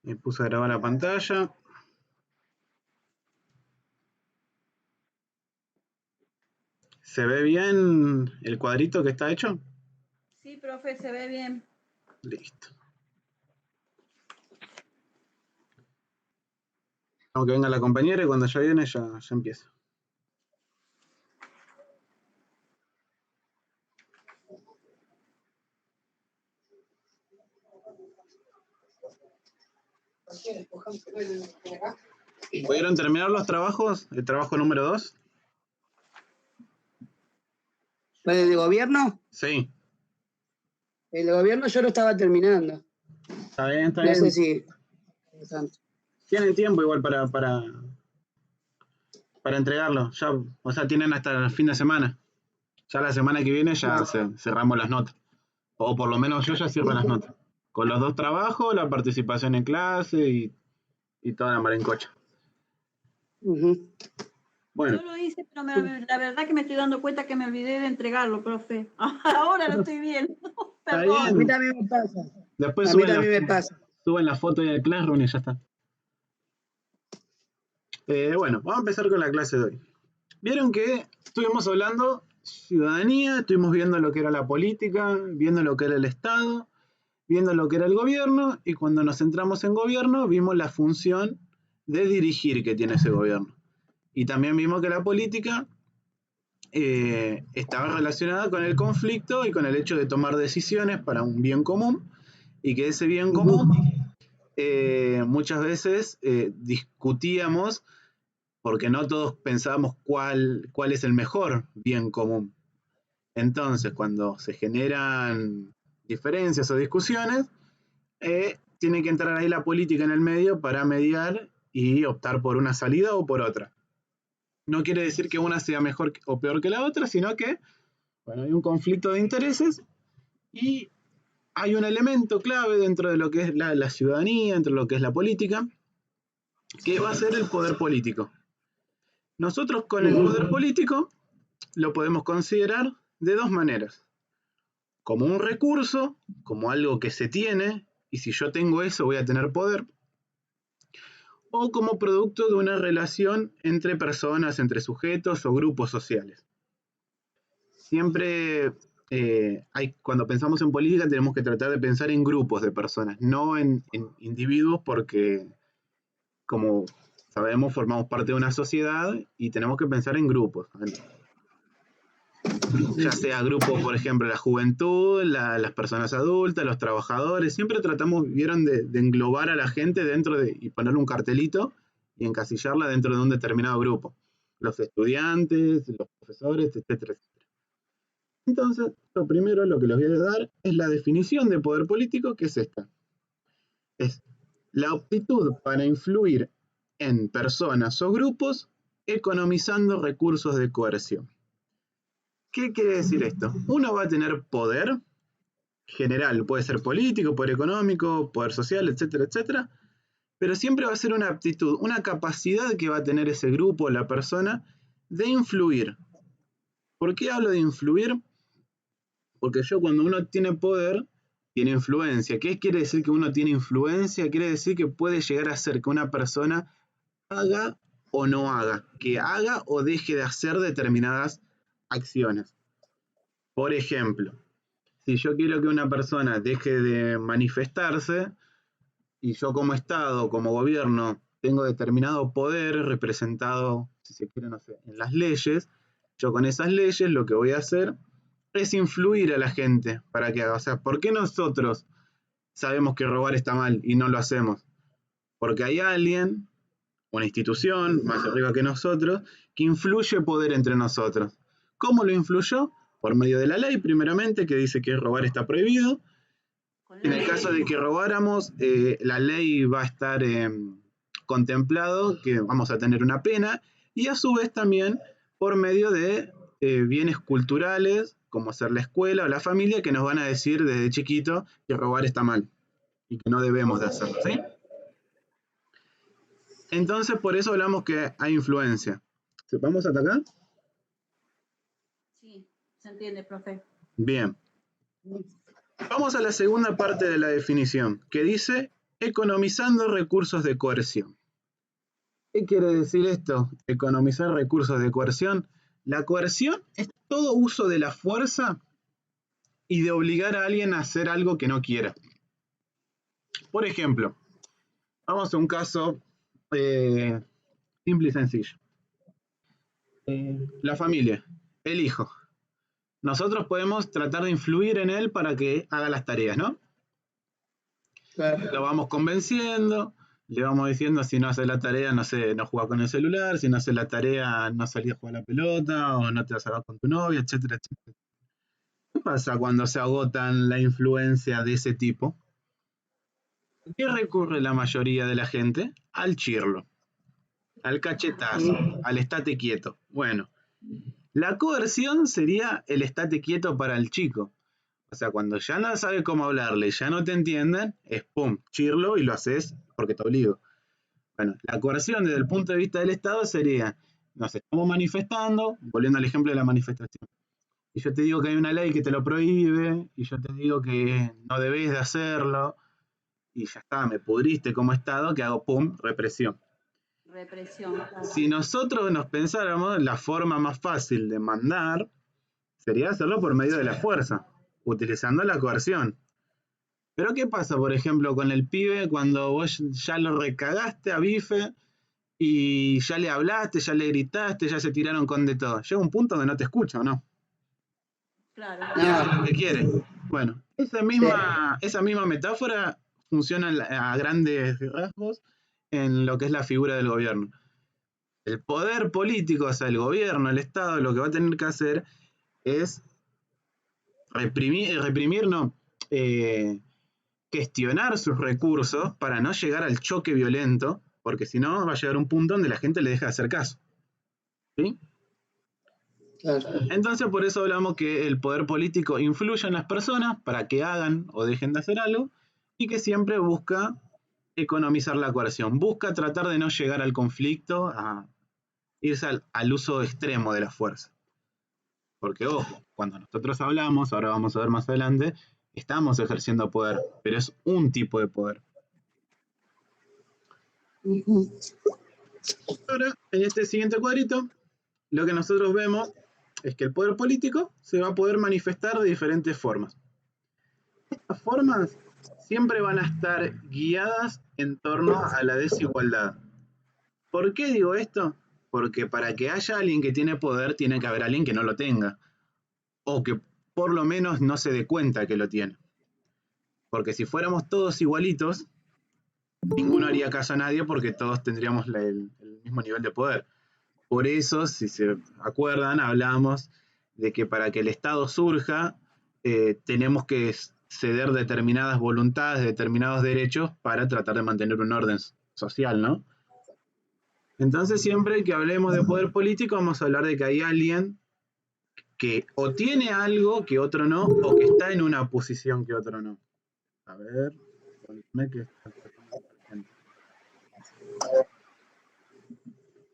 Me puse a grabar la pantalla. ¿Se ve bien el cuadrito que está hecho? Sí, profe, se ve bien. Listo. Aunque venga la compañera y cuando ya viene ya empieza. ¿Pudieron terminar los trabajos? ¿El trabajo número 2? ¿El de gobierno? Sí. El de gobierno yo lo estaba terminando. Está bien, está No bien. sé si... Tienen tiempo igual para entregarlo. Ya, o sea, tienen hasta el fin de semana. Ya la semana que viene ya cerramos las notas. O por lo menos yo ya cierro las notas. Con los 2 trabajos, la participación en clase y toda la marencocha. Bueno. Yo lo hice, pero la verdad que me estoy dando cuenta que me olvidé de entregarlo, profe. Ahora lo estoy viendo. Perdón. A mí también me pasa. Después a mí también me pasa. Suben la foto en el Classroom y ya está. Bueno, vamos a empezar con la clase de hoy. Vieron que estuvimos hablando ciudadanía, estuvimos viendo lo que era la política, viendo lo que era el Estado, viendo lo que era el gobierno, y cuando nos centramos en gobierno vimos la función de dirigir que tiene ese gobierno. Y también vimos que la política estaba relacionada con el conflicto y con el hecho de tomar decisiones para un bien común, y que ese bien común muchas veces discutíamos porque no todos pensábamos cuál es el mejor bien común. Entonces, cuando se generan diferencias o discusiones, tiene que entrar ahí la política en el medio para mediar y optar por una salida o por otra. No quiere decir que una sea mejor o peor que la otra, sino que bueno, hay un conflicto de intereses y hay un elemento clave dentro de lo que es la ciudadanía, dentro de lo que es la política, que va a ser el poder político. Nosotros con el poder político lo podemos considerar de 2 maneras. Como un recurso, como algo que se tiene, y si yo tengo eso voy a tener poder. O como producto de una relación entre personas, entre sujetos o grupos sociales. Siempre cuando pensamos en política tenemos que tratar de pensar en grupos de personas, no en individuos, porque como sabemos formamos parte de una sociedad y tenemos que pensar en grupos. Ya sea grupos, por ejemplo, la juventud, las personas adultas, los trabajadores, siempre vieron de englobar a la gente dentro y ponerle un cartelito y encasillarla dentro de un determinado grupo. Los estudiantes, los profesores, etcétera, etcétera. Entonces, lo primero, lo que les voy a dar es la definición de poder político, que es esta. Es la aptitud para influir en personas o grupos economizando recursos de coerción. ¿Qué quiere decir esto? Uno va a tener poder general, puede ser político, poder económico, poder social, etcétera, etcétera, pero siempre va a ser una aptitud, una capacidad que va a tener ese grupo, la persona, de influir. ¿Por qué hablo de influir? Porque cuando uno tiene poder, tiene influencia. ¿Qué quiere decir que uno tiene influencia? Quiere decir que puede llegar a hacer que una persona haga o no haga, que haga o deje de hacer determinadas acciones. Por ejemplo, si yo quiero que una persona deje de manifestarse y yo como Estado, como gobierno, tengo determinado poder representado, si se quiere, no sé, en las leyes, yo con esas leyes lo que voy a hacer es influir a la gente para que haga. O sea, ¿por qué nosotros sabemos que robar está mal y no lo hacemos? Porque hay alguien, una institución más arriba que nosotros, que influye poder entre nosotros. ¿Cómo lo influyó? Por medio de la ley, primeramente, que dice que robar está prohibido. En el caso de que robáramos, la ley va a estar contemplado que vamos a tener una pena, y a su vez también por medio de bienes culturales, como ser la escuela o la familia, que nos van a decir desde chiquito que robar está mal y que no debemos de hacerlo, ¿sí? Entonces, por eso hablamos que hay influencia. ¿Vamos hasta acá? Sí, se entiende, profe. Bien. Vamos a la segunda parte de la definición, que dice economizando recursos de coerción. ¿Qué quiere decir esto? Economizar recursos de coerción. La coerción es todo uso de la fuerza y de obligar a alguien a hacer algo que no quiera. Por ejemplo, vamos a un caso simple y sencillo. La familia, el hijo. Nosotros podemos tratar de influir en él para que haga las tareas, ¿no? Claro. Lo vamos convenciendo, le vamos diciendo si no hace la tarea, no sé, no juega con el celular, si no hace la tarea, no salís a jugar a la pelota, o no te vas a ver con tu novia, etcétera, etcétera. ¿Qué pasa cuando se agotan la influencia de ese tipo? ¿A qué recurre la mayoría de la gente? Al chirlo, al cachetazo, al estate quieto. Bueno, la coerción sería el estate quieto para el chico. O sea, cuando ya no sabes cómo hablarle, ya no te entienden, es pum, chirlo y lo haces porque te obligo. Bueno, la coerción desde el punto de vista del Estado sería, nos estamos manifestando, volviendo al ejemplo de la manifestación. Y yo te digo que hay una ley que te lo prohíbe, y yo te digo que no debes de hacerlo, y ya está, me pudriste como Estado, que hago pum, represión. Represión, claro. Si nosotros nos pensáramos, la forma más fácil de mandar sería hacerlo por medio de la fuerza, utilizando la coerción. Pero ¿qué pasa, por ejemplo, con el pibe cuando vos ya lo recagaste a bife y ya le hablaste, ya le gritaste, ya se tiraron con de todo? Llega un punto donde no te escucha, ¿o no? Claro. Y hace No, lo que quiere. Bueno, esa misma metáfora funciona a grandes rasgos en lo que es la figura del gobierno. El poder político, o sea, el gobierno, el Estado, lo que va a tener que hacer es reprimir no, gestionar sus recursos para no llegar al choque violento, porque si no va a llegar un punto donde la gente le deja de hacer caso. ¿Sí? claro. Entonces por eso hablamos que el poder político influye en las personas para que hagan o dejen de hacer algo y que siempre busca economizar la coerción, busca tratar de no llegar al conflicto, a irse al uso extremo de la fuerza. Porque ojo, cuando nosotros hablamos, ahora vamos a ver más adelante, estamos ejerciendo poder, pero es un tipo de poder. Ahora, en este siguiente cuadrito, lo que nosotros vemos es que el poder político se va a poder manifestar de diferentes formas. Estas formas siempre van a estar guiadas en torno a la desigualdad. ¿Por qué digo esto? Porque para que haya alguien que tiene poder, tiene que haber alguien que no lo tenga. O que por lo menos no se dé cuenta que lo tiene. Porque si fuéramos todos igualitos, ninguno haría caso a nadie porque todos tendríamos el mismo nivel de poder. Por eso, si se acuerdan, hablamos de que para que el Estado surja, tenemos que ceder determinadas voluntades, determinados derechos para tratar de mantener un orden social, ¿no? Entonces, siempre que hablemos de poder político, vamos a hablar de que hay alguien que o tiene algo que otro no, o que está en una posición que otro no. A ver, que está presente.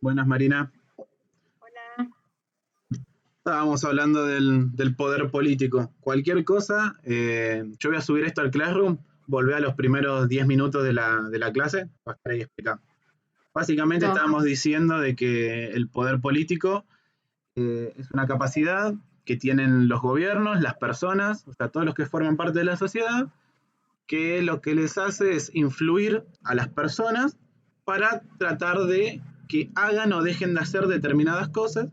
Buenas, Marina. Hola. Estábamos hablando del poder político. Cualquier cosa, yo voy a subir esto al Classroom, volvé a los primeros 10 minutos de la clase, va a estar ahí explicado. Básicamente No. estábamos diciendo de que el poder político es una capacidad que tienen los gobiernos, las personas, o sea, todos los que forman parte de la sociedad, que lo que les hace es influir a las personas para tratar de que hagan o dejen de hacer determinadas cosas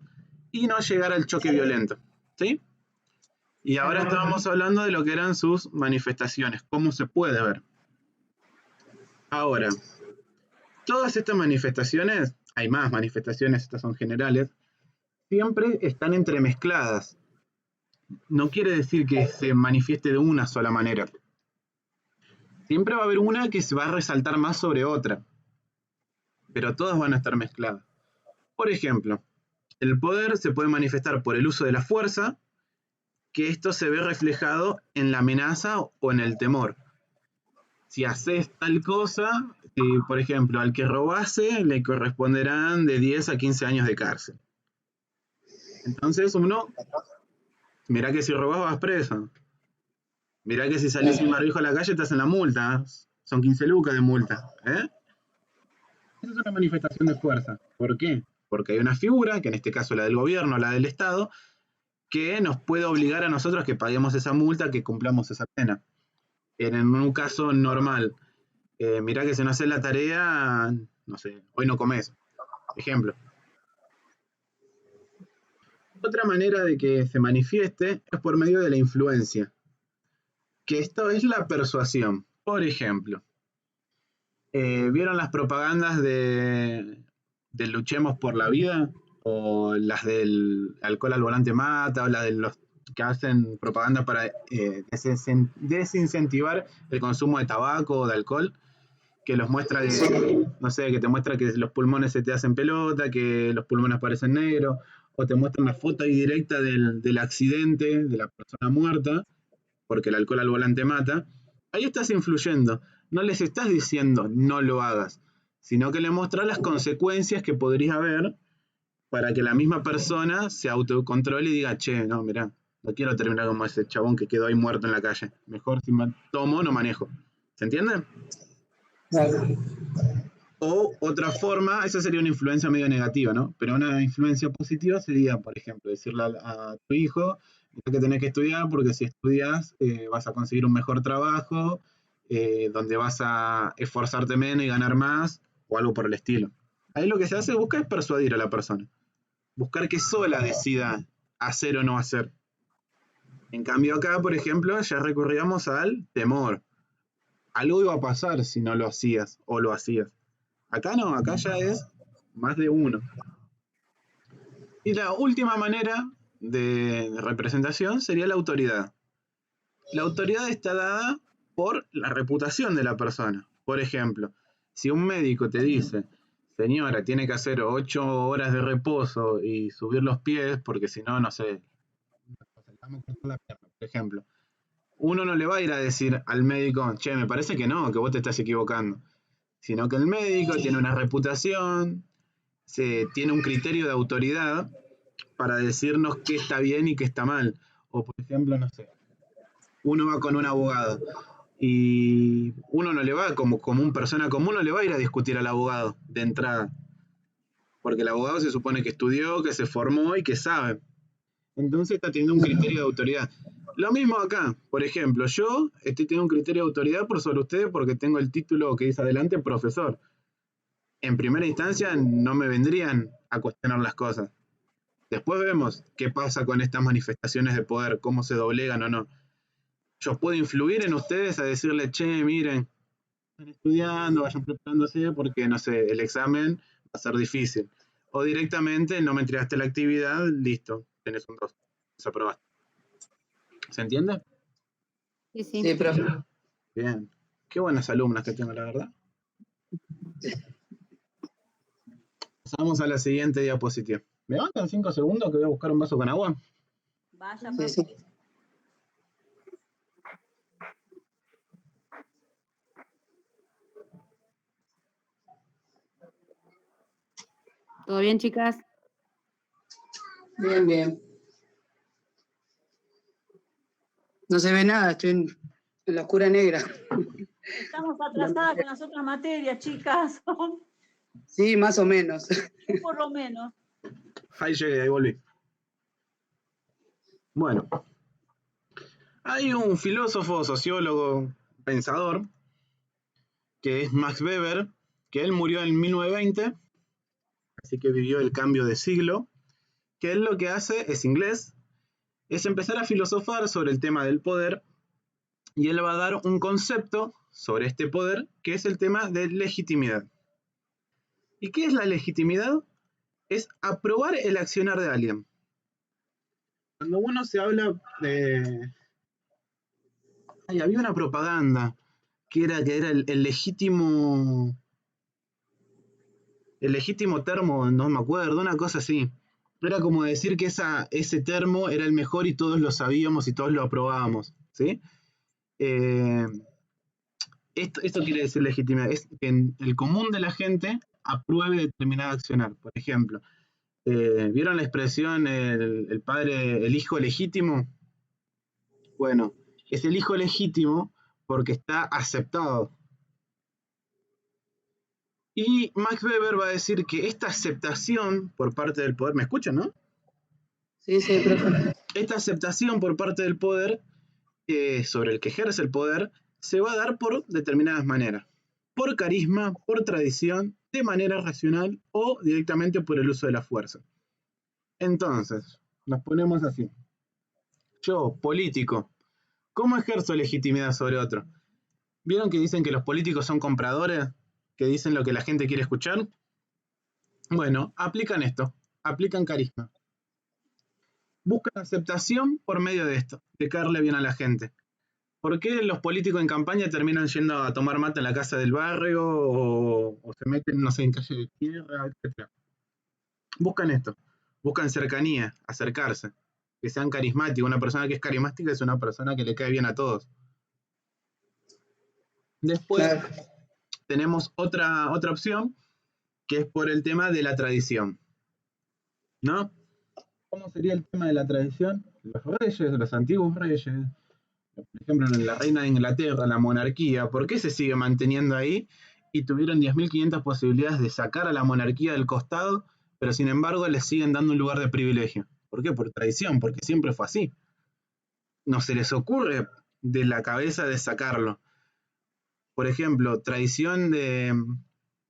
y no llegar al choque violento. ¿Sí? Y ahora estábamos hablando de lo que eran sus manifestaciones, cómo se puede ver. Ahora, todas estas manifestaciones, hay más manifestaciones, estas son generales, siempre están entremezcladas. No quiere decir que se manifieste de una sola manera. Siempre va a haber una que se va a resaltar más sobre otra, pero todas van a estar mezcladas. Por ejemplo, el poder se puede manifestar por el uso de la fuerza, que esto se ve reflejado en la amenaza o en el temor. Si haces tal cosa, por ejemplo, al que robase le corresponderán de 10 a 15 años de cárcel. Entonces uno, mirá que si robás vas preso. Mirá que si salís sin barbijo a la calle te hacen la multa. son 15 lucas de multa. Esa es una manifestación de fuerza. ¿Por qué? Porque hay una figura, que en este caso la del gobierno, la del Estado, que nos puede obligar a nosotros que paguemos esa multa, que cumplamos esa pena. En un caso normal, mirá que si no haces la tarea, no sé, hoy no comes. Ejemplo. Otra manera de que se manifieste es por medio de la influencia, que esto es la persuasión. Por ejemplo, ¿vieron las propagandas de Luchemos por la Vida? O las del alcohol al volante mata, o las de los que hacen propaganda para desincentivar el consumo de tabaco o de alcohol, que los muestra no sé, que te muestra que los pulmones se te hacen pelota, que los pulmones parecen negros, o te muestra una foto ahí directa del accidente, de la persona muerta, porque el alcohol al volante mata. Ahí estás influyendo, no les estás diciendo no lo hagas, sino que le muestras las consecuencias que podría haber para que la misma persona se autocontrole y diga, che, no, mirá, no quiero terminar como ese chabón que quedó ahí muerto en la calle. Mejor si me tomo, no manejo. ¿Se entiende? Claro. O otra forma, esa sería una influencia medio negativa, ¿no? Pero una influencia positiva sería, por ejemplo, decirle a tu hijo que tenés que estudiar porque si estudias vas a conseguir un mejor trabajo, donde vas a esforzarte menos y ganar más, o algo por el estilo. Ahí lo que se hace, busca es persuadir a la persona. Buscar que sola decida hacer o no hacer. En cambio acá, por ejemplo, ya recurríamos al temor. Algo iba a pasar si no lo hacías o lo hacías. Acá no, acá ya es más de uno. Y la última manera de representación sería la autoridad. La autoridad está dada por la reputación de la persona. Por ejemplo, si un médico te dice, señora, tiene que hacer 8 horas de reposo y subir los pies porque si no, no sé, por ejemplo, uno no le va a ir a decir al médico, che, me parece que no, que vos te estás equivocando, sino que el médico tiene una reputación, tiene un criterio de autoridad para decirnos qué está bien y qué está mal. O por ejemplo, no sé, uno va con un abogado y uno no le va, como un persona común, no le va a ir a discutir al abogado de entrada, porque el abogado se supone que estudió, que se formó y que sabe. Entonces está teniendo un criterio de autoridad. Lo mismo acá, por ejemplo, yo estoy teniendo un criterio de autoridad por sobre ustedes porque tengo el título que dice adelante profesor. En primera instancia no me vendrían a cuestionar las cosas. Después vemos qué pasa con estas manifestaciones de poder, cómo se doblegan o no. Yo puedo influir en ustedes a decirle, che, miren, están estudiando, vayan preparándose porque, no sé, el examen va a ser difícil. O directamente no me entregaste la actividad, listo, tenés un 2, desaprobaste. ¿Se entiende? Sí, sí. Sí, profe. Bien. Qué buenas alumnas que tengo, la verdad. Pasamos a la siguiente diapositiva. ¿Me bancan 5 segundos que voy a buscar un vaso con agua? Vaya, Sí, profe. sí. ¿Todo bien, chicas? Bien, bien. No se ve nada, estoy en la oscura negra. Estamos atrasadas con las otras materias, chicas. Sí, más o menos. Por lo menos. Ahí llegué, ahí volví. Bueno, hay un filósofo, sociólogo, pensador, que es Max Weber, que él murió en 1920, así que vivió el cambio de siglo, que él lo que hace, es inglés, es empezar a filosofar sobre el tema del poder, y él va a dar un concepto sobre este poder, que es el tema de legitimidad. ¿Y qué es la legitimidad? Es aprobar el accionar de alguien. Cuando uno se habla de... había una propaganda que era el legítimo termo, no me acuerdo, una cosa así. Era como decir que ese termo era el mejor y todos lo sabíamos y todos lo aprobábamos, ¿sí? Esto quiere decir legitimidad, es que el común de la gente apruebe determinado accionar. Por ejemplo, ¿vieron la expresión el hijo legítimo? Bueno, es el hijo legítimo porque está aceptado. Y Max Weber va a decir que esta aceptación por parte del poder, ¿me escuchan, no? Sí, profe. Esta aceptación por parte del poder, sobre el que ejerce el poder, se va a dar por determinadas maneras. Por carisma, por tradición, de manera racional o directamente por el uso de la fuerza. Entonces, nos ponemos así. Yo, político, ¿cómo ejerzo legitimidad sobre otro? ¿Vieron que dicen que los políticos son compradores? ¿Que dicen lo que la gente quiere escuchar? Bueno, aplican esto, aplican carisma. Buscan aceptación por medio de esto, de caerle bien a la gente. ¿Por qué los políticos en campaña terminan yendo a tomar mate en la casa del barrio o se meten, no sé, en calle de tierra, etcétera? Buscan esto, buscan cercanía, acercarse, que sean carismáticos. Una persona que es carismática es una persona que le cae bien a todos. Después Claro. tenemos otra opción, que es por el tema de la tradición, ¿no? ¿Cómo sería el tema de la tradición? Los reyes, los antiguos reyes, por ejemplo, en la reina de Inglaterra, la monarquía, ¿por qué se sigue manteniendo ahí? Y tuvieron 10.500 posibilidades de sacar a la monarquía del costado, pero sin embargo les siguen dando un lugar de privilegio. ¿Por qué? Por tradición, porque siempre fue así. No se les ocurre de la cabeza de sacarlo. Por ejemplo, tradición de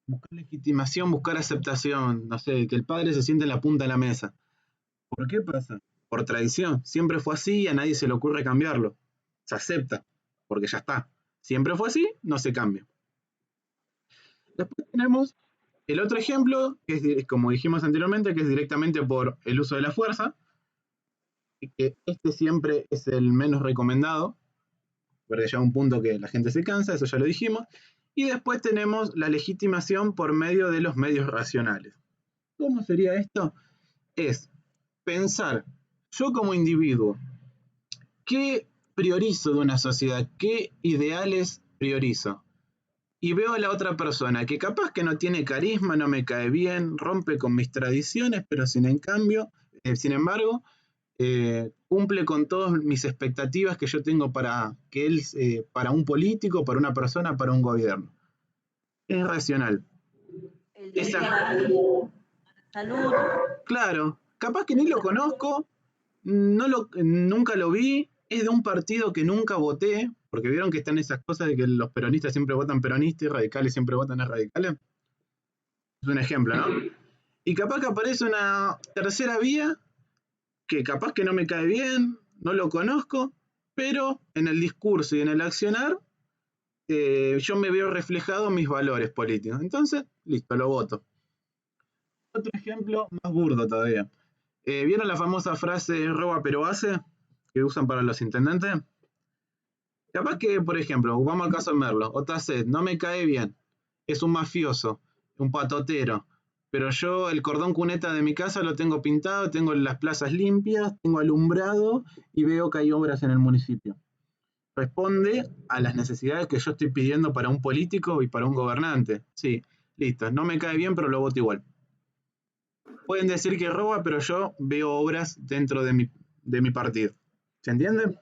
buscar legitimación, buscar aceptación, no sé, que el padre se siente en la punta de la mesa. ¿Por qué pasa? Por tradición. Siempre fue así y a nadie se le ocurre cambiarlo. Se acepta, porque ya está. Siempre fue así, no se cambia. Después tenemos el otro ejemplo, que es, como dijimos anteriormente, que es directamente por el uso de la fuerza, y que este siempre es el menos recomendado, porque llega un punto que la gente se cansa, eso ya lo dijimos. Y después tenemos la legitimación por medio de los medios racionales. ¿Cómo sería esto? Es pensar, yo como individuo, ¿qué priorizo de una sociedad? ¿Qué ideales priorizo? Y veo a la otra persona que capaz que no tiene carisma, no me cae bien, rompe con mis tradiciones, pero sin embargo, cumple con todas mis expectativas que yo tengo para que él, para un político, para una persona, para un gobierno. Es racional. El derecho a la vida, a la salud. Claro, capaz que ni lo conozco, nunca lo vi, es de un partido que nunca voté, porque vieron que están esas cosas de que los peronistas siempre votan peronistas y radicales siempre votan a radicales. Es un ejemplo, ¿no? Y capaz que aparece una tercera vía que capaz que no me cae bien, no lo conozco, pero en el discurso y en el accionar yo me veo reflejado en mis valores políticos. Entonces, listo, lo voto. Otro ejemplo más burdo todavía. ¿Vieron la famosa frase roba pero hace? Que usan para los intendentes. Capaz que, por ejemplo, vamos al caso de Merlo, Otacet, no me cae bien, es un mafioso, un patotero, pero yo el cordón cuneta de mi casa lo tengo pintado, tengo las plazas limpias, tengo alumbrado y veo que hay obras en el municipio. Responde a las necesidades que yo estoy pidiendo para un político y para un gobernante. Sí, listo, no me cae bien, pero lo voto igual. Pueden decir que roba, pero yo veo obras dentro de mi partido. ¿Se entiende?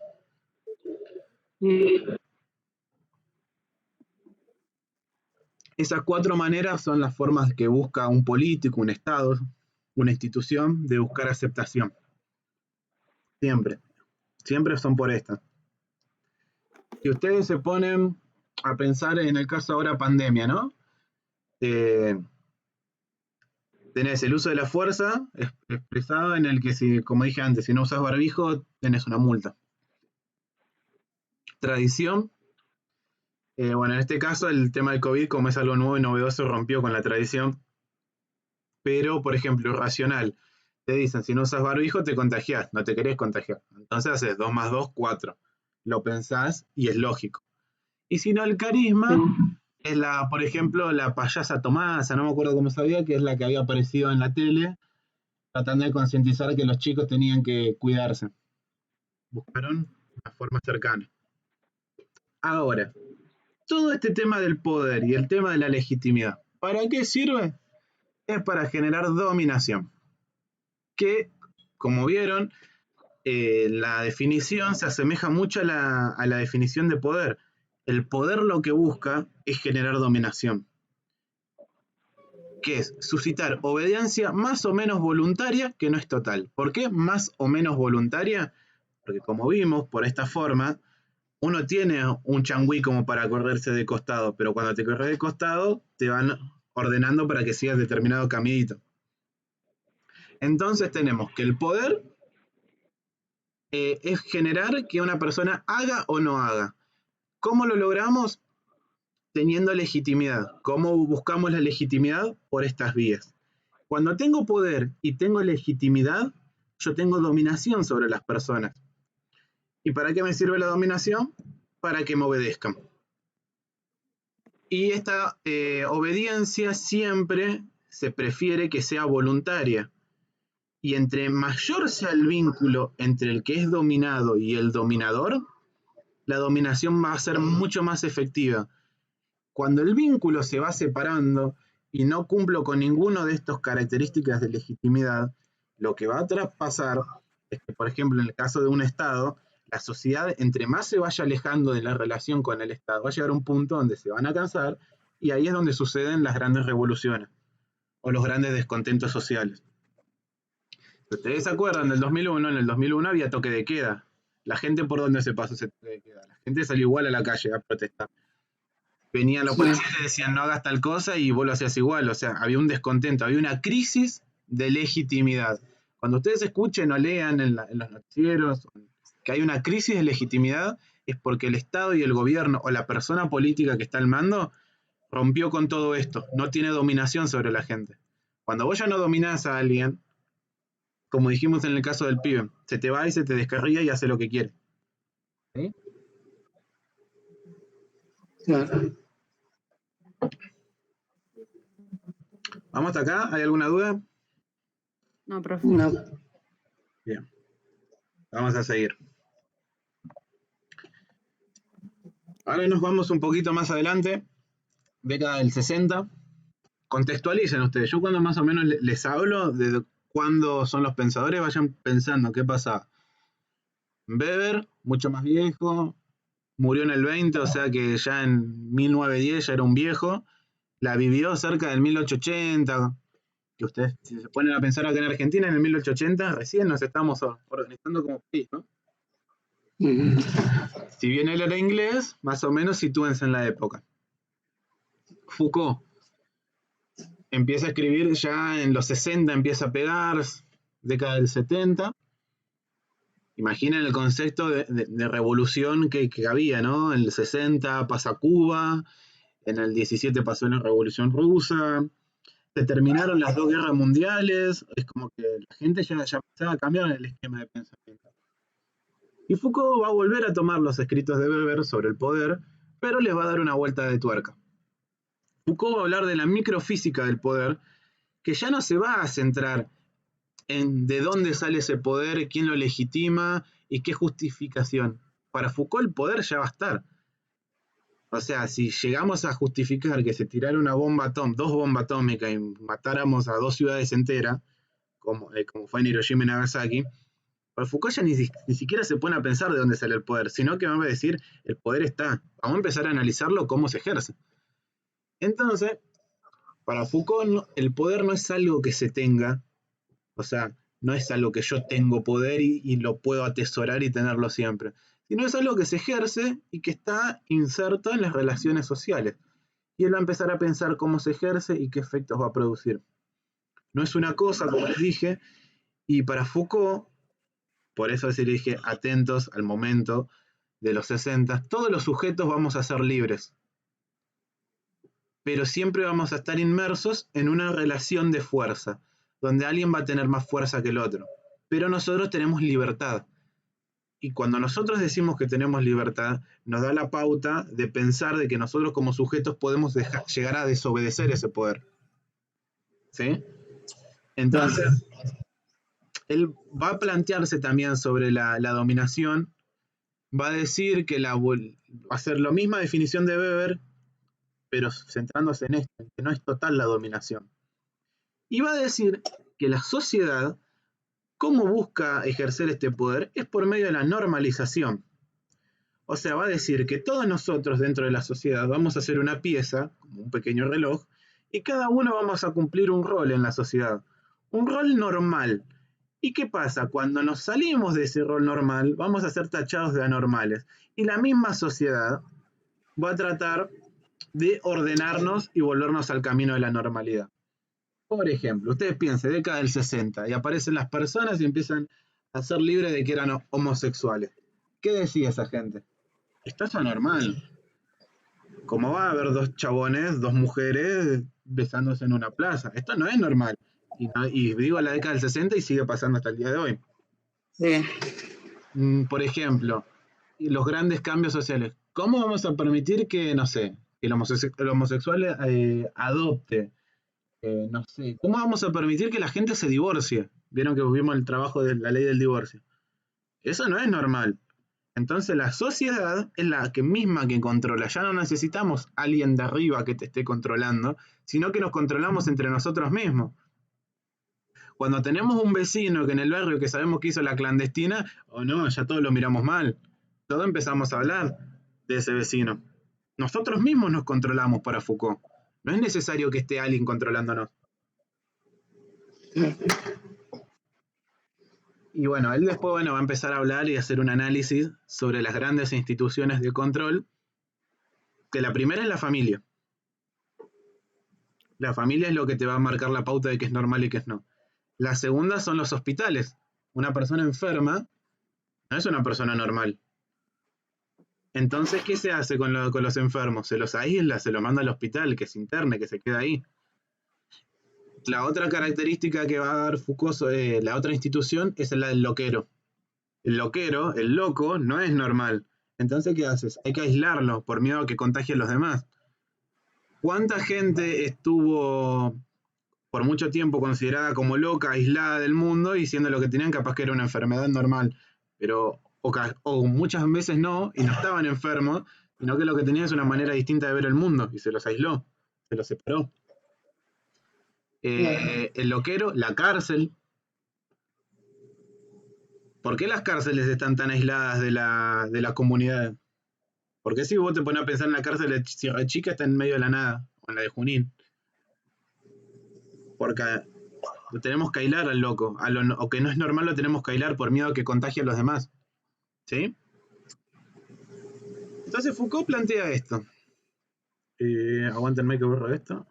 Esas 4 maneras son las formas que busca un político, un Estado, una institución de buscar aceptación. Siempre. Siempre son por estas. Si ustedes se ponen a pensar en el caso ahora pandemia, ¿no? Tenés el uso de la fuerza expresado en el que, si, como dije antes, si no usas barbijo, tenés una multa. Tradición. Bueno, en este caso el tema del COVID, como es algo nuevo y novedoso, rompió con la tradición. Pero, por ejemplo, irracional. Te dicen, si no usas barbijo, te contagias, no te querés contagiar. Entonces haces 2 más 2, 4. Lo pensás y es lógico. Y si no, el carisma es por ejemplo, la payasa Tomasa, no me acuerdo cómo sabía, que es la que había aparecido en la tele, tratando de concientizar que los chicos tenían que cuidarse. Buscaron una forma cercana. Ahora, todo este tema del poder y el tema de la legitimidad, ¿para qué sirve? Es para generar dominación. Que, como vieron, la definición se asemeja mucho a la definición de poder. El poder lo que busca es generar dominación. que es suscitar obediencia más o menos voluntaria que no es total. ¿Por qué más o menos voluntaria? Porque como vimos, por esta forma, uno tiene un changüí como para correrse de costado, pero cuando te corres de costado, te van ordenando para que sigas determinado caminito. Entonces tenemos que el poder es generar que una persona haga o no haga. ¿Cómo lo logramos? Teniendo legitimidad. ¿Cómo buscamos la legitimidad? Por estas vías. Cuando tengo poder y tengo legitimidad, yo tengo dominación sobre las personas. ¿Y para qué me sirve la dominación? Para que me obedezcan. Y esta obediencia siempre se prefiere que sea voluntaria. Y entre mayor sea el vínculo entre el que es dominado y el dominador, la dominación va a ser mucho más efectiva. Cuando el vínculo se va separando y no cumplo con ninguno de estas características de legitimidad, lo que va a pasar es que, por ejemplo, en el caso de un Estado, la sociedad, entre más se vaya alejando de la relación con el Estado, va a llegar a un punto donde se van a cansar y ahí es donde suceden las grandes revoluciones o los grandes descontentos sociales. ¿Ustedes se acuerdan del 2001? En el 2001 había toque de queda. La gente, ¿por dónde se pasó ese toque de queda? La gente salió igual a la calle a protestar. Venían los policías y decían no hagas tal cosa y vos lo hacías igual. O sea, había un descontento, había una crisis de legitimidad. Cuando ustedes escuchen o lean en los noticieros que hay una crisis de legitimidad, es porque el Estado y el gobierno o la persona política que está al mando rompió con todo esto. No tiene dominación sobre la gente. Cuando vos ya no dominás a alguien, como dijimos en el caso del pibe, se te va y se te descarría y hace lo que quiere. ¿Sí? Claro. ¿Vamos hasta acá? ¿Hay alguna duda? No, profe. No. Bien. Vamos a seguir. Ahora nos vamos un poquito más adelante. Década del 60. Contextualicen ustedes. Yo cuando más o menos les hablo de cuándo son los pensadores, vayan pensando qué pasa. Weber, mucho más viejo, murió en el 20, o sea que ya en 1910 ya era un viejo. La vivió cerca del 1880, que ustedes, si se ponen a pensar acá en Argentina, en el 1880 recién nos estamos organizando como país, ¿no? Si bien él era inglés, más o menos sitúense en la época. Foucault empieza a escribir ya en los 60, empieza a pegar, década del 70. Imaginen el concepto de revolución que había, ¿no? En el 60 pasa Cuba, en el 17 pasó la Revolución Rusa, se terminaron las dos guerras mundiales, es como que la gente ya empezaba a cambiar el esquema de pensamiento. Y Foucault va a volver a tomar los escritos de Weber sobre el poder, pero les va a dar una vuelta de tuerca. Foucault va a hablar de la microfísica del poder, que ya no se va a centrar en de dónde sale ese poder, quién lo legitima y qué justificación. Para Foucault el poder ya va a estar. O sea, si llegamos a justificar que se tirara una bomba atómica, dos bombas atómicas y matáramos a 2 ciudades enteras, como fue en Hiroshima y Nagasaki, para Foucault ya ni siquiera se pone a pensar de dónde sale el poder, sino que va a decir, el poder está. Vamos a empezar a analizarlo cómo se ejerce. Entonces, para Foucault el poder no es algo que se tenga, o sea, no es algo que yo tengo poder y lo puedo atesorar y tenerlo siempre, sino es algo que se ejerce y que está inserto en las relaciones sociales. Y él va a empezar a pensar cómo se ejerce y qué efectos va a producir. No es una cosa, como les dije, y para Foucault, por eso se le dije atentos al momento de los 60, todos los sujetos vamos a ser libres, pero siempre vamos a estar inmersos en una relación de fuerza, donde alguien va a tener más fuerza que el otro. Pero nosotros tenemos libertad. Y cuando nosotros decimos que tenemos libertad, nos da la pauta de pensar de que nosotros como sujetos podemos llegar a desobedecer ese poder. ¿Sí? Entonces, él va a plantearse también sobre la dominación, va a decir que va a ser la misma definición de Weber, pero centrándose en esto, en que no es total la dominación. Y va a decir que la sociedad, ¿cómo busca ejercer este poder? Es por medio de la normalización. O sea, va a decir que todos nosotros dentro de la sociedad vamos a hacer una pieza, como un pequeño reloj, y cada uno vamos a cumplir un rol en la sociedad, un rol normal. ¿Y qué pasa? Cuando nos salimos de ese rol normal, vamos a ser tachados de anormales. Y la misma sociedad va a tratar de ordenarnos y volvernos al camino de la normalidad. Por ejemplo, ustedes piensen, década del 60, y aparecen las personas y empiezan a ser libres de que eran homosexuales. ¿Qué decía esa gente? Esto es anormal. ¿Cómo va a haber dos chabones, dos mujeres besándose en una plaza? Esto no es normal. Y digo la década del 60 y sigue pasando hasta el día de hoy. Sí. Por ejemplo, los grandes cambios sociales. ¿Cómo vamos a permitir que, no sé, que el homosexual adopte? No sé, ¿cómo vamos a permitir que la gente se divorcie? Vieron que vimos el trabajo de la ley del divorcio. Eso no es normal. Entonces la sociedad es la que misma que controla. Ya no necesitamos alguien de arriba que te esté controlando, sino que nos controlamos entre nosotros mismos. Cuando tenemos un vecino que en el barrio que sabemos que hizo la clandestina, o no, ya todos lo miramos mal. Todos empezamos a hablar de ese vecino. Nosotros mismos nos controlamos para Foucault. No es necesario que esté alguien controlándonos. Y bueno, él después va a empezar a hablar y a hacer un análisis sobre las grandes instituciones de control, que la primera es la familia. La familia es lo que te va a marcar la pauta de qué es normal y qué es no. La segunda son los hospitales. Una persona enferma no es una persona normal. Entonces, ¿qué se hace con los enfermos? Se los aísla, se los manda al hospital, que se interne, que se quede ahí. La otra característica que va a dar Foucault, la otra institución, es la del loquero. El loquero, el loco, no es normal. Entonces, ¿qué haces? Hay que aislarlo por miedo a que contagie a los demás. ¿Cuánta gente estuvo por mucho tiempo considerada como loca, aislada del mundo, y siendo lo que tenían capaz que era una enfermedad normal? Pero, o muchas veces no, y no estaban enfermos, sino que lo que tenían es una manera distinta de ver el mundo, y se los aisló, se los separó. El loquero, la cárcel. ¿Por qué las cárceles están tan aisladas de la comunidad? Porque si vos te pones a pensar en la cárcel de Sierra Chica, está en medio de la nada, o en la de Junín. Porque tenemos que aislar al loco, o que no es normal lo tenemos que aislar por miedo a que contagie a los demás. ¿Sí? Entonces Foucault plantea esto. Aguántenme que borro esto.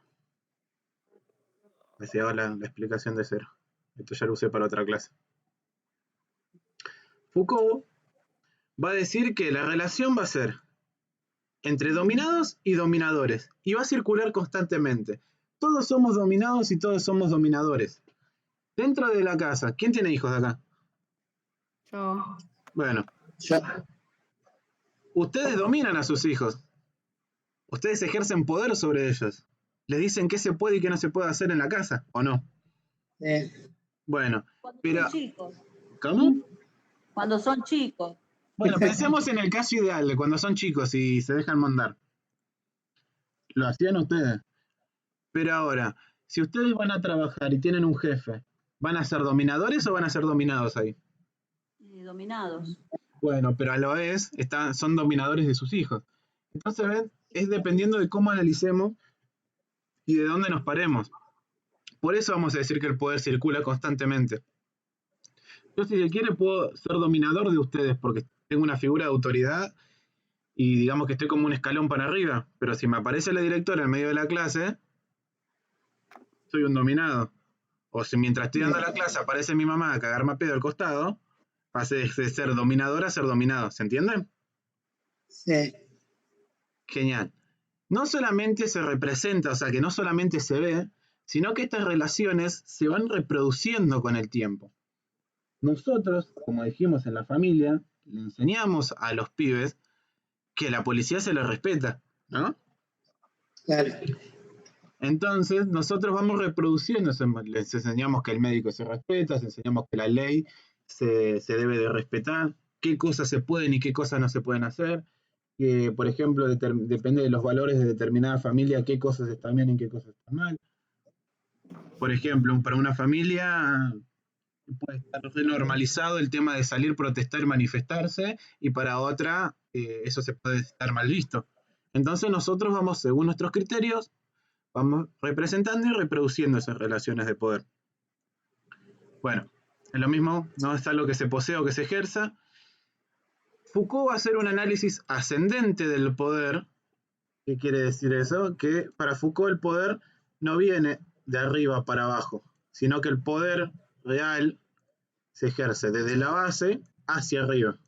Así hago la explicación de cero. Esto ya lo usé para otra clase. Foucault va a decir que la relación va a ser entre dominados y dominadores, y va a circular constantemente. Todos somos dominados y todos somos dominadores. Dentro de la casa, ¿quién tiene hijos de acá? Yo. Bueno, Yo. ustedes dominan a sus hijos. Ustedes ejercen poder sobre ellos. Les dicen qué se puede y qué no se puede hacer en la casa, ¿o no? Bueno, Cuando pero... son chicos. ¿Cómo? Cuando son chicos. Bueno, pensemos en el caso ideal de cuando son chicos y se dejan mandar. Lo hacían ustedes. Pero ahora, si ustedes van a trabajar y tienen un jefe, ¿van a ser dominadores o van a ser dominados ahí? Dominados. Bueno, pero a la vez son dominadores de sus hijos. Entonces, ¿ven? Es dependiendo de cómo analicemos y de dónde nos paremos. Por eso vamos a decir que el poder circula constantemente. Yo, si se quiere, puedo ser dominador de ustedes porque tengo una figura de autoridad y digamos que estoy como un escalón para arriba. Pero si me aparece la directora en medio de la clase, soy un dominado. O si mientras estoy dando la clase aparece mi mamá a cagarme a pedo al costado, pase de ser dominador a ser dominado. ¿Se entiende? Sí. Genial. No solamente se representa, o sea, que no solamente se ve, sino que estas relaciones se van reproduciendo con el tiempo. Nosotros, como dijimos en la familia, le enseñamos a los pibes que la policía se les respeta, ¿no? Claro. Entonces, nosotros vamos reproduciendo, les enseñamos que el médico se respeta, les enseñamos que la ley se debe de respetar, qué cosas se pueden y qué cosas no se pueden hacer, que, por ejemplo, depende de los valores de determinada familia, qué cosas están bien y qué cosas están mal. Por ejemplo, para una familia puede estar renormalizado el tema de salir, protestar, manifestarse, y para otra eso se puede estar mal visto. Entonces nosotros vamos, según nuestros criterios, Vamos representando y reproduciendo esas relaciones de poder. Bueno, es lo mismo, no es algo que se posea o que se ejerza. Foucault va a hacer un análisis ascendente del poder. ¿Qué quiere decir eso? Que para Foucault el poder no viene de arriba para abajo, sino que el poder real se ejerce desde la base hacia arriba.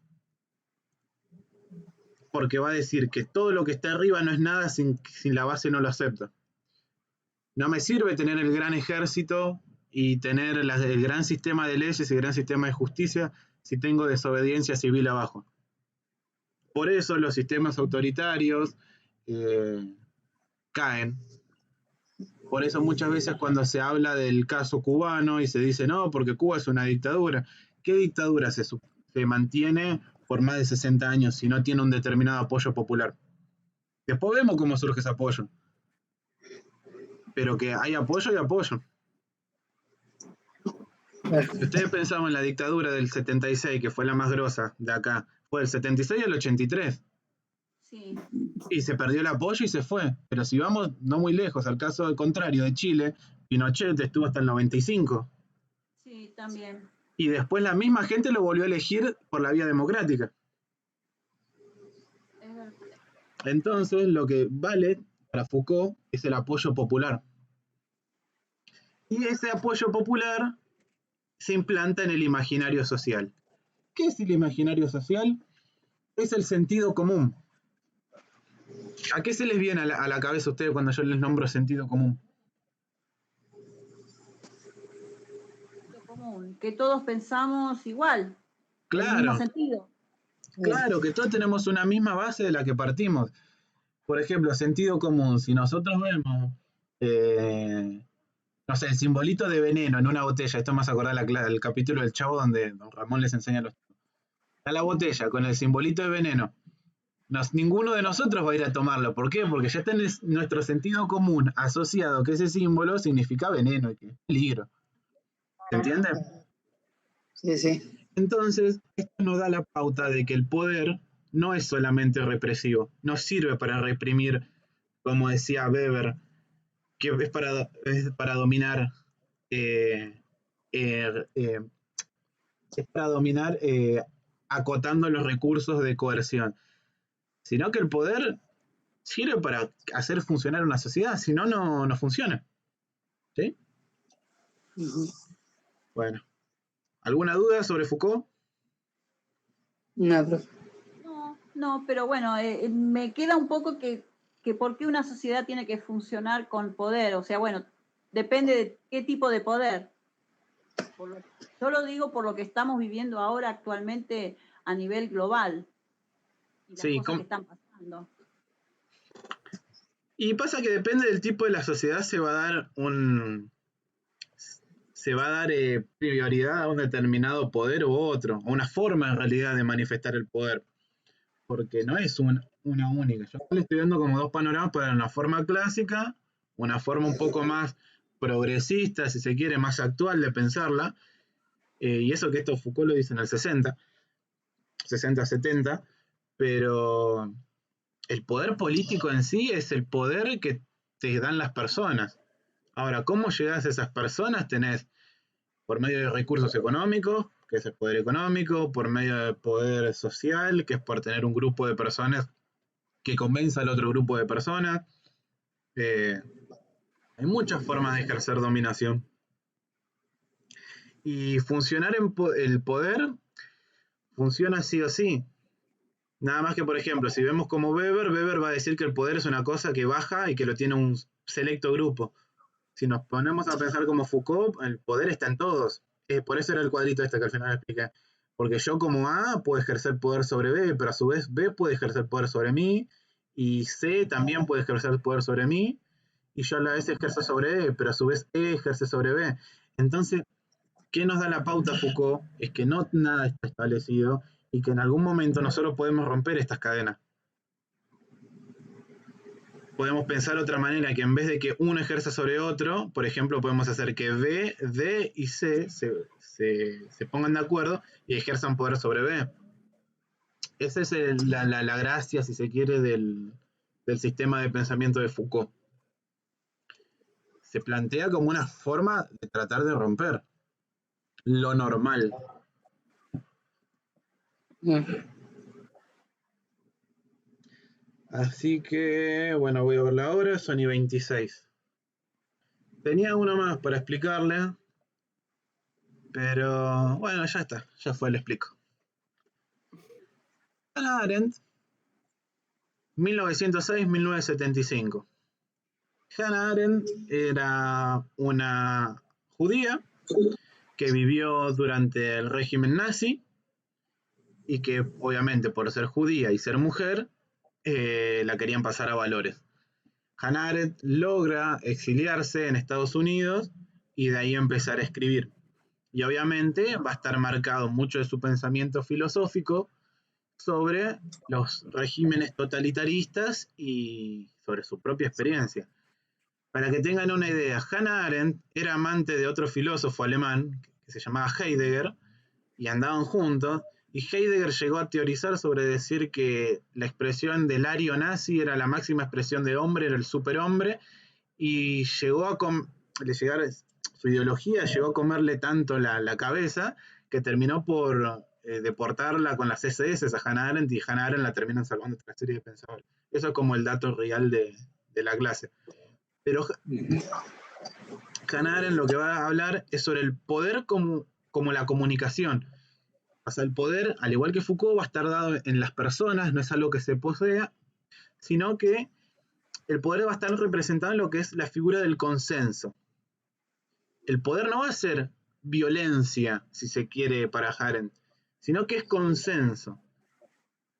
Porque va a decir que todo lo que está arriba no es nada si la base no lo acepta. No me sirve tener el gran ejército y tener el gran sistema de leyes y el gran sistema de justicia si tengo desobediencia civil abajo. Por eso los sistemas autoritarios caen. Por eso muchas veces cuando se habla del caso cubano y se dice no, porque Cuba es una dictadura. ¿Qué dictadura se mantiene por más de 60 años si no tiene un determinado apoyo popular? Después vemos cómo surge ese apoyo. Pero que hay apoyo y apoyo. Si ustedes pensaban en la dictadura del 76, que fue la más grosa de acá, fue del 76 al 83. Sí. Y se perdió el apoyo y se fue. Pero si vamos no muy lejos, al caso contrario de Chile, Pinochet estuvo hasta el 95. Sí, también. Y después la misma gente lo volvió a elegir por la vía democrática. Es verdad. Entonces, lo que vale para Foucault es el apoyo popular. Y ese apoyo popular se implanta en el imaginario social. ¿Qué es el imaginario social? Es el sentido común. ¿A qué se les viene a la cabeza a ustedes cuando yo les nombro sentido común? Lo común, que todos pensamos igual, en el mismo Claro, sentido. claro, que todos tenemos una misma base de la que partimos. Por ejemplo, sentido común. Si nosotros vemos, no sé, el simbolito de veneno en una botella, esto me hace acordar el capítulo del Chavo donde don Ramón les enseña a los chicos. Está la botella con el simbolito de veneno. Ninguno de nosotros va a ir a tomarlo. ¿Por qué? Porque ya está en nuestro sentido común asociado que ese símbolo significa veneno y que es peligro. ¿Se entiende? Sí, sí. Entonces, esto nos da la pauta de que el poder no es solamente represivo, no sirve para reprimir, como decía Weber, que es para dominar, eh, eh, eh, es para dominar acotando los recursos de coerción, sino que el poder sirve para hacer funcionar una sociedad, si no, no funciona. ¿Sí? Ujú. Bueno, ¿alguna duda sobre Foucault? No, profe. No, pero bueno, me queda un poco que por qué una sociedad tiene que funcionar con poder. O sea, bueno, depende de qué tipo de poder. Yo lo digo por lo que estamos viviendo ahora actualmente a nivel global y las Sí, cosas que están pasando. y pasa que depende del tipo de la sociedad se va a dar prioridad a un determinado poder u otro, a una forma en realidad de manifestar el poder, porque no es una única. Yo le estoy dando como dos panoramas para una forma clásica, una forma un poco más progresista, si se quiere, más actual de pensarla, y eso que esto Foucault lo dice en el 60, 70, pero el poder político en sí es el poder que te dan las personas. Ahora, ¿cómo llegas a esas personas? Tenés por medio de recursos económicos, que es el poder económico, por medio de poder social, que es por tener un grupo de personas que convenza al otro grupo de personas. Eh, Hay muchas formas de ejercer dominación. Y funcionar en el poder funciona sí o sí. Nada más que, por ejemplo, si vemos como Weber va a decir que el poder es una cosa que baja y que lo tiene un selecto grupo. Si nos ponemos a pensar como Foucault, el poder está en todos. Por eso era el cuadrito este que al final expliqué. Porque yo como A puedo ejercer poder sobre B, pero a su vez B puede ejercer poder sobre mí, y C también puede ejercer poder sobre mí, y yo a la vez ejerzo sobre E, pero a su vez E ejerce sobre B. Entonces, ¿qué nos da la pauta Foucault? Es que no nada está establecido y que en algún momento nosotros podemos romper estas cadenas. Podemos pensar de otra manera, que en vez de que uno ejerza sobre otro, por ejemplo, podemos hacer que B, D y C se pongan de acuerdo y ejerzan poder sobre B. Esa es la gracia, si se quiere, del sistema de pensamiento de Foucault. se plantea como una forma de tratar de romper lo normal. Así que, bueno, voy a ver la hora, son y 26. Tenía uno más para explicarle, pero bueno, ya está, ya fue, le explico. Hannah Arendt, 1906-1975. Hannah Arendt era una judía que vivió durante el régimen nazi y que obviamente por ser judía y ser mujer la querían pasar a valores. Hannah Arendt logra exiliarse en Estados Unidos y de ahí empezar a escribir. Y obviamente va a estar marcado mucho de su pensamiento filosófico sobre los regímenes totalitaristas y sobre su propia experiencia. Para que tengan una idea, Hannah Arendt era amante de otro filósofo alemán que se llamaba Heidegger y andaban juntos, y Heidegger llegó a teorizar sobre decir que la expresión del ario nazi era la máxima expresión de hombre, era el superhombre, y llegó a su ideología llegó a comerle tanto la cabeza que terminó por deportarla con las SS a Hannah Arendt, y Hannah Arendt la terminan salvando otra serie de pensadores. Eso es como el dato real de la clase. Pero Hannah Arendt lo que va a hablar es sobre el poder como la comunicación. O sea, el poder, al igual que Foucault, va a estar dado en las personas, no es algo que se posea, sino que el poder va a estar representado en lo que es la figura del consenso. El poder no va a ser violencia, si se quiere, para Arendt, sino que es consenso.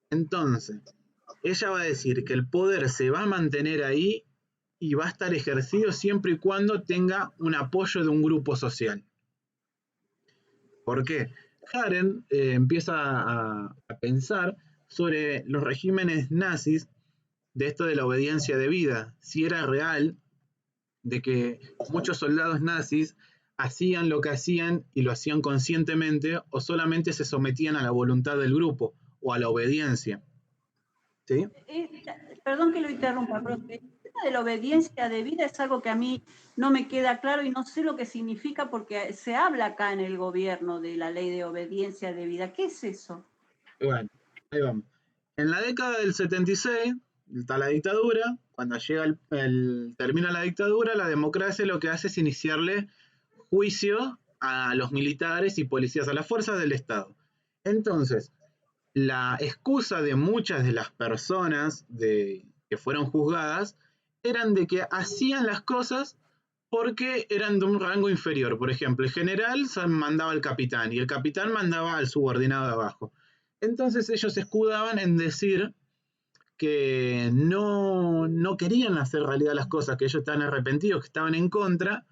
Entonces, ella va a decir que el poder se va a mantener ahí y va a estar ejercido siempre y cuando tenga un apoyo de un grupo social. ¿Por qué? Arendt empieza a pensar sobre los regímenes nazis, de esto de la obediencia debida, si era real, de que muchos soldados nazis hacían lo que hacían y lo hacían conscientemente o solamente se sometían a la voluntad del grupo o a la obediencia. ¿Sí? Perdón que lo interrumpa, pero el tema de la obediencia debida es algo que a mí no me queda claro y no sé lo que significa porque se habla acá en el gobierno de la ley de obediencia debida. ¿Qué es eso? Bueno, ahí vamos. En la década del 76 está la dictadura. Cuando llega termina la dictadura, la democracia lo que hace es iniciarle juicio a los militares y policías, a las fuerzas del Estado. Entonces, la excusa de muchas de las personas que fueron juzgadas eran de que hacían las cosas porque eran de un rango inferior. Por ejemplo, el general mandaba al capitán y el capitán mandaba al subordinado de abajo. Entonces ellos se escudaban en decir que no querían hacer realidad las cosas, que ellos estaban arrepentidos, que estaban en contra,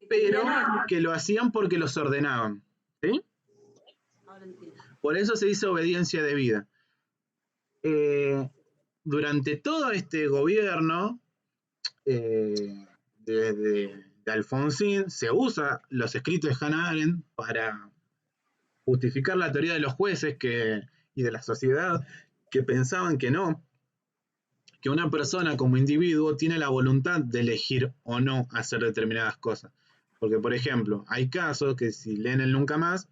pero que lo hacían porque los ordenaban. ¿Sí? Por eso se dice obediencia debida. Durante todo este gobierno de Alfonsín se usa los escritos de Hannah Arendt para justificar la teoría de los jueces y de la sociedad que pensaban que no, que una persona como individuo tiene la voluntad de elegir o no hacer determinadas cosas. Porque, por ejemplo, hay casos que si leen el Nunca Más,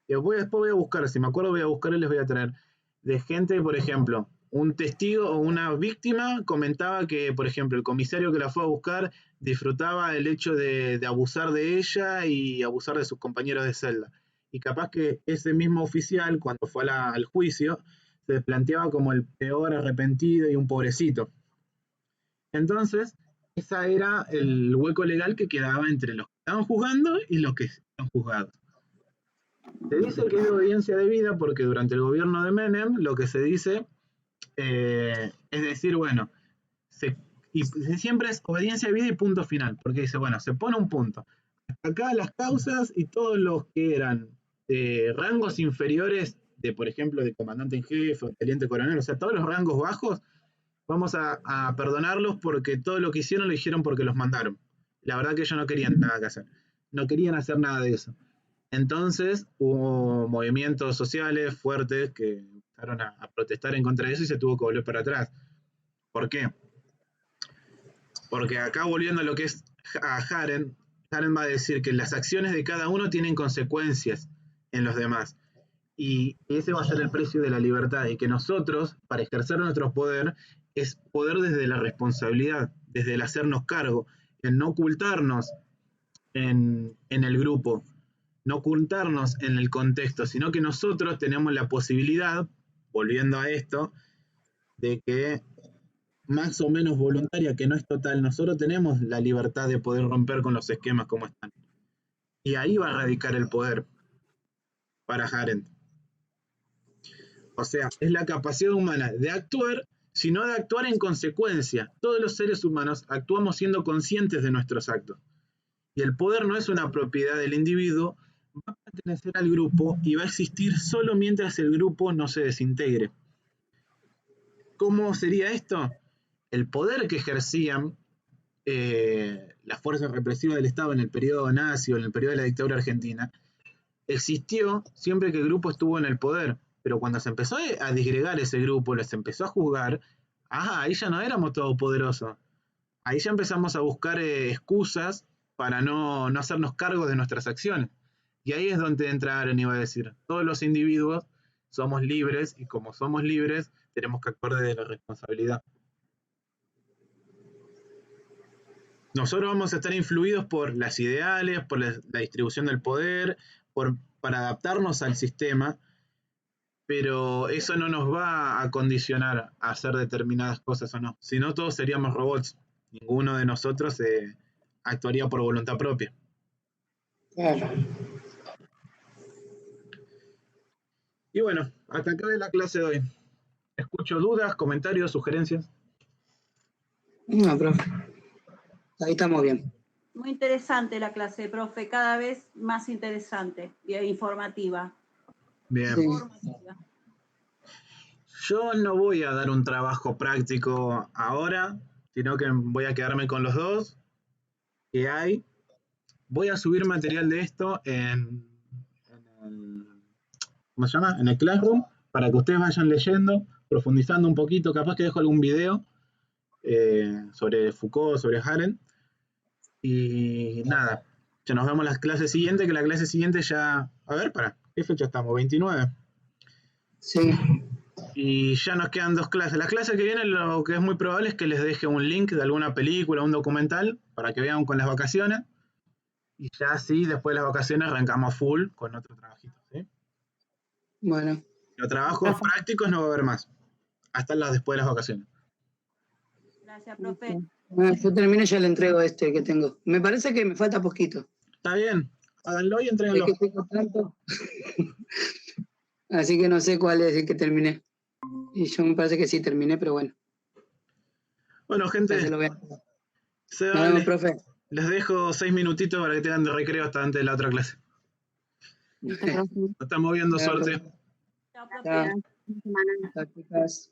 y después voy a buscar, si me acuerdo voy a buscar y les voy a traer, de gente, por ejemplo, un testigo o una víctima comentaba que, por ejemplo, el comisario que la fue a buscar disfrutaba el hecho de abusar de ella y abusar de sus compañeros de celda. Y capaz que ese mismo oficial, cuando fue al juicio, se planteaba como el peor arrepentido y un pobrecito. Entonces, ese era el hueco legal que quedaba entre los que estaban juzgando y los que estaban juzgados. Se dice que es de obediencia debida porque durante el gobierno de Menem lo que se dice es decir, bueno, y siempre es obediencia debida y punto final, porque dice, bueno, se pone un punto. Hasta acá las causas y todos los que eran rangos inferiores de, por ejemplo, de comandante en jefe o teniente coronel, o sea, todos los rangos bajos, vamos a perdonarlos porque todo lo que hicieron lo hicieron porque los mandaron. La verdad que ellos no querían nada que hacer. No querían hacer nada de eso. Entonces hubo movimientos sociales fuertes que empezaron a protestar en contra de eso y se tuvo que volver para atrás. ¿Por qué? Porque acá volviendo a lo que es a Haren va a decir que las acciones de cada uno tienen consecuencias en los demás. Y ese va a ser el precio de la libertad. Y que nosotros, para ejercer nuestro poder, es poder desde la responsabilidad, desde el hacernos cargo, en no ocultarnos en el grupo, no ocultarnos en el contexto, sino que nosotros tenemos la posibilidad, volviendo a esto, de que más o menos voluntaria, que no es total, nosotros tenemos la libertad de poder romper con los esquemas como están. Y ahí va a radicar el poder para Arendt. O sea, es la capacidad humana de actuar, sino de actuar en consecuencia. Todos los seres humanos actuamos siendo conscientes de nuestros actos. Y el poder no es una propiedad del individuo, va a pertenecer al grupo y va a existir solo mientras el grupo no se desintegre. ¿Cómo sería esto? El poder que ejercían las fuerzas represivas del Estado en el periodo nazi o en el periodo de la dictadura argentina existió siempre que el grupo estuvo en el poder, pero cuando se empezó a disgregar ese grupo, les empezó a juzgar, ahí ya no éramos todopoderosos, ahí ya empezamos a buscar excusas para no hacernos cargo de nuestras acciones, y ahí es donde entra Aren y va a decir, todos los individuos somos libres, y como somos libres, tenemos que actuar desde la responsabilidad. Nosotros vamos a estar influidos por las ideales, por la distribución del poder, para adaptarnos al sistema, pero eso no nos va a condicionar a hacer determinadas cosas o no. Si no, todos seríamos robots. Ninguno de nosotros actuaría por voluntad propia. Claro. Y bueno, hasta acá de la clase de hoy. Escucho dudas, comentarios, sugerencias. No, profe. Ahí estamos bien. Muy interesante la clase, profe, cada vez más interesante y informativa. Bien. Sí. Yo no voy a dar un trabajo práctico ahora, sino que voy a quedarme con los dos que hay. Voy a subir material de esto en el, ¿cómo se llama? En el Classroom, para que ustedes vayan leyendo, profundizando un poquito. Capaz que dejo algún video sobre Foucault, sobre Arendt. Y nada, ya nos vemos en la clase siguiente, que la clase siguiente ya... A ver, ¿qué fecha estamos? 29. Sí. Y ya nos quedan 2 clases. La clase que viene lo que es muy probable es que les deje un link de alguna película, un documental, para que vean con las vacaciones. Y ya sí, después de las vacaciones arrancamos full con otro trabajito, ¿sí? Bueno. Los trabajos prácticos no va a haber más. Hasta después de las vacaciones. Gracias, profe. Bueno, yo termino y ya le entrego que tengo. Me parece que me falta poquito. Está bien, háganlo y Es entréguenlo. que tengo tanto. Así que no sé cuál es el que terminé. Y yo me parece que sí terminé, pero bueno. Bueno, gente, Ya se lo veo. Seba, Nos vemos, profe. les dejo 6 minutitos para que tengan de recreo hasta antes de la otra clase. Listo, profe. Nos estamos viendo, Chao, suerte. profe. Chao, profe. Chao. Buena semana. Chao, chicas.